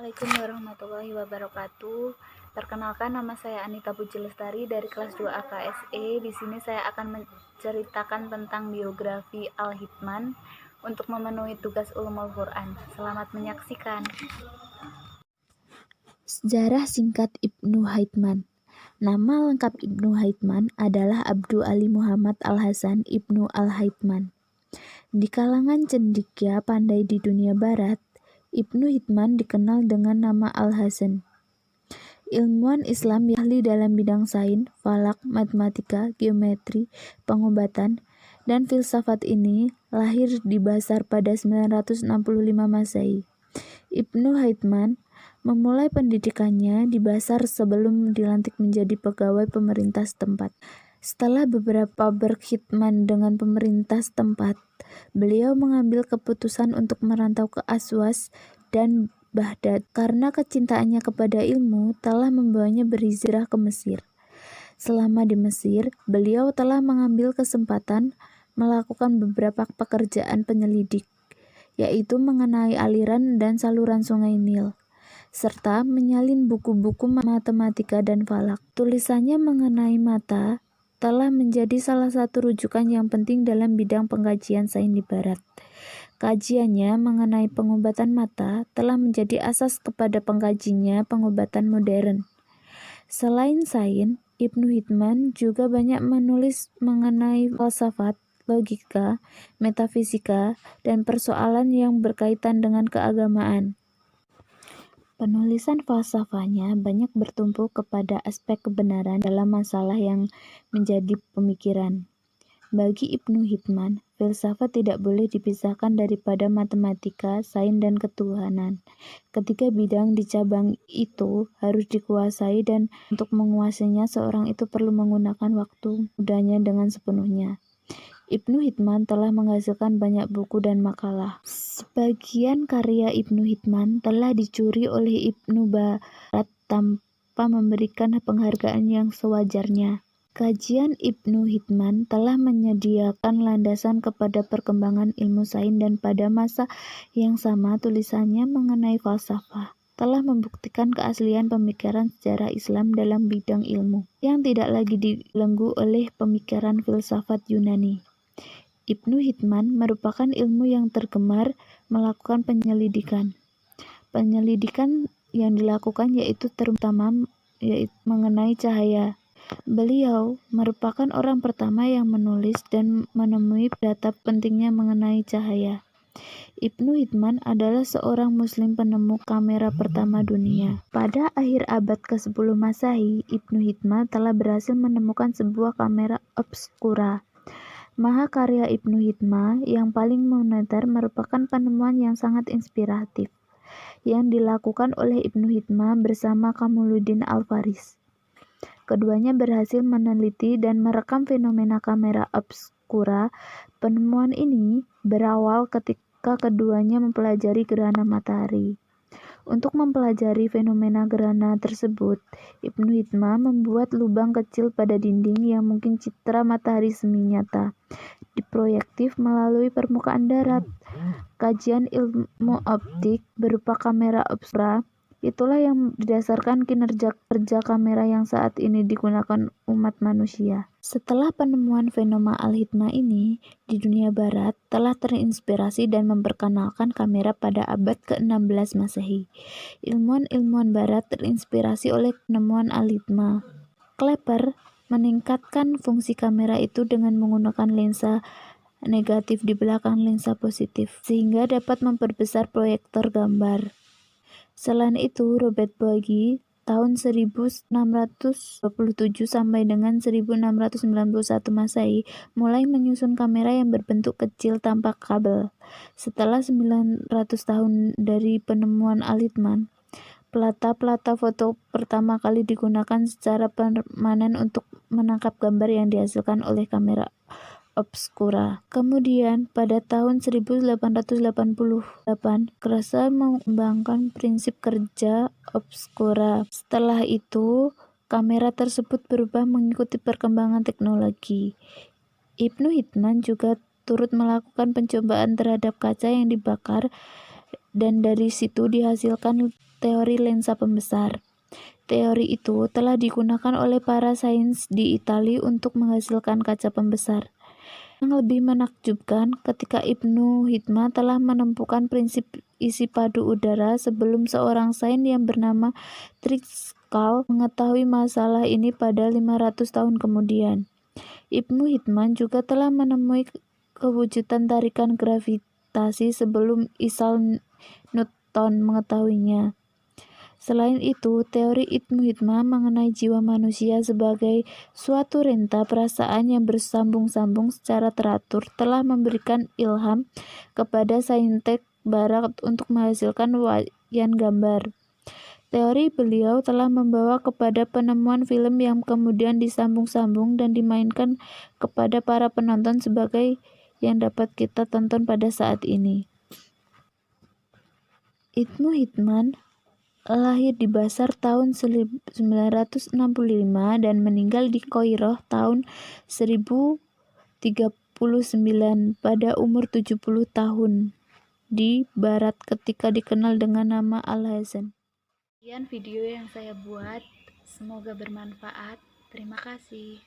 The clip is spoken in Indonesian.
Assalamualaikum warahmatullahi wabarakatuh. Perkenalkan, nama saya Anita Puji Lestari dari kelas 2 AKSE. Di sini saya akan menceritakan tentang biografi Al-Hithman untuk memenuhi tugas Ulumul Quran. Selamat menyaksikan. Sejarah singkat Ibnu Hithman. Nama lengkap Ibnu Hithman adalah Abdul Ali Muhammad Al-Hasan Ibnu Al-Hithman. Di kalangan cendekia pandai di dunia barat, Ibnu Hithman dikenal dengan nama Al-Hasan. Ilmuwan Islam yang ahli dalam bidang sains, falak, matematika, geometri, pengobatan, dan filsafat ini lahir di Basra pada 965 Masehi. Ibnu Hithman memulai pendidikannya di Basra sebelum dilantik menjadi pegawai pemerintah setempat. Setelah beberapa berkhidmat dengan pemerintah setempat, beliau mengambil keputusan untuk merantau ke Aswas dan Baghdad karena kecintaannya kepada ilmu telah membawanya berhijrah ke Mesir. Selama di Mesir, beliau telah mengambil kesempatan melakukan beberapa pekerjaan penyelidik, yaitu mengenai aliran dan saluran sungai Nil, serta menyalin buku-buku matematika dan falak. Tulisannya mengenai mata telah menjadi salah satu rujukan yang penting dalam bidang pengkajian sains di Barat. Kajiannya mengenai pengobatan mata telah menjadi asas kepada pengkajiannya pengobatan modern. Selain sains, Ibnu Hithman juga banyak menulis mengenai falsafat, logika, metafisika, dan persoalan yang berkaitan dengan keagamaan. Penulisan falsafahnya banyak bertumpu kepada aspek kebenaran dalam masalah yang menjadi pemikiran. Bagi Ibnu Hithman, filsafat tidak boleh dipisahkan daripada matematika, sains, dan ketuhanan. Ketiga bidang di cabang itu harus dikuasai, dan untuk menguasainya seorang itu perlu menggunakan waktu mudanya dengan sepenuhnya. Ibnu Hithman telah menghasilkan banyak buku dan makalah. Sebagian karya Ibnu Hithman telah dicuri oleh Ibnu Barat tanpa memberikan penghargaan yang sewajarnya. Kajian Ibnu Hithman telah menyediakan landasan kepada perkembangan ilmu sains, dan pada masa yang sama tulisannya mengenai falsafah telah membuktikan keaslian pemikiran sejarah Islam dalam bidang ilmu yang tidak lagi dibelenggu oleh pemikiran filsafat Yunani. Ibnu Hithman merupakan ilmu yang tergemar melakukan penyelidikan. Penyelidikan yang dilakukan yaitu terutama mengenai cahaya. Beliau merupakan orang pertama yang menulis dan menemui data pentingnya mengenai cahaya. Ibnu Hithman adalah seorang muslim penemu kamera pertama dunia. Pada akhir abad ke-10 Masehi, Ibnu Hithman telah berhasil menemukan sebuah kamera obskura. Mahakarya Ibnu Hithman yang paling monumental merupakan penemuan yang sangat inspiratif yang dilakukan oleh Ibnu Hithman bersama Kamaluddin Al-Faris. Keduanya berhasil meneliti dan merekam fenomena kamera obskura. Penemuan ini berawal ketika keduanya mempelajari gerhana matahari. Untuk mempelajari fenomena gerhana tersebut, Ibnu Hithman membuat lubang kecil pada dinding yang mungkin citra matahari semi nyata diproyektif melalui permukaan darat. Kajian ilmu optik berupa kamera obskura itulah yang didasarkan kinerja kerja kamera yang saat ini digunakan umat manusia. Setelah penemuan fenomena Al-Hithman ini, di dunia barat telah terinspirasi dan memperkenalkan kamera pada abad ke-16 Masehi. Ilmuwan-ilmuwan barat terinspirasi oleh penemuan Al-Hithman. Kepler meningkatkan fungsi kamera itu dengan menggunakan lensa negatif di belakang lensa positif, sehingga dapat memperbesar proyektor gambar. Selain itu, Robert Bogie tahun 1627 sampai dengan 1691 Masehi mulai menyusun kamera yang berbentuk kecil tanpa kabel. Setelah 900 tahun dari penemuan Al-Hithman, pelata foto pertama kali digunakan secara permanen untuk menangkap gambar yang dihasilkan oleh kamera obskura. Kemudian, pada tahun 1888, Krasa mengembangkan prinsip kerja obskura. Setelah itu, kamera tersebut berubah mengikuti perkembangan teknologi. Ibnu Hithman juga turut melakukan pencobaan terhadap kaca yang dibakar, dan dari situ dihasilkan teori lensa pembesar. Teori itu telah digunakan oleh para sains di Italia untuk menghasilkan kaca pembesar. Yang lebih menakjubkan, ketika Ibnu Hikmah telah menemukan prinsip isi padu udara sebelum seorang sains yang bernama Triscal mengetahui masalah ini pada 500 tahun kemudian. Ibnu Hikmah juga telah menemui kewujudan tarikan gravitasi sebelum Isaac Newton mengetahuinya. Selain itu, teori Ibnu Hikmah mengenai jiwa manusia sebagai suatu renta perasaan yang bersambung-sambung secara teratur telah memberikan ilham kepada saintek barat untuk menghasilkan wayang gambar. Teori beliau telah membawa kepada penemuan film yang kemudian disambung-sambung dan dimainkan kepada para penonton sebagai yang dapat kita tonton pada saat ini. Ibnu Hikmah lahir di Basra tahun 1965 dan meninggal di Kairo tahun 1039 pada umur 70 tahun di Barat ketika dikenal dengan nama Al-Hasan. Sekian video yang saya buat, semoga bermanfaat. Terima kasih.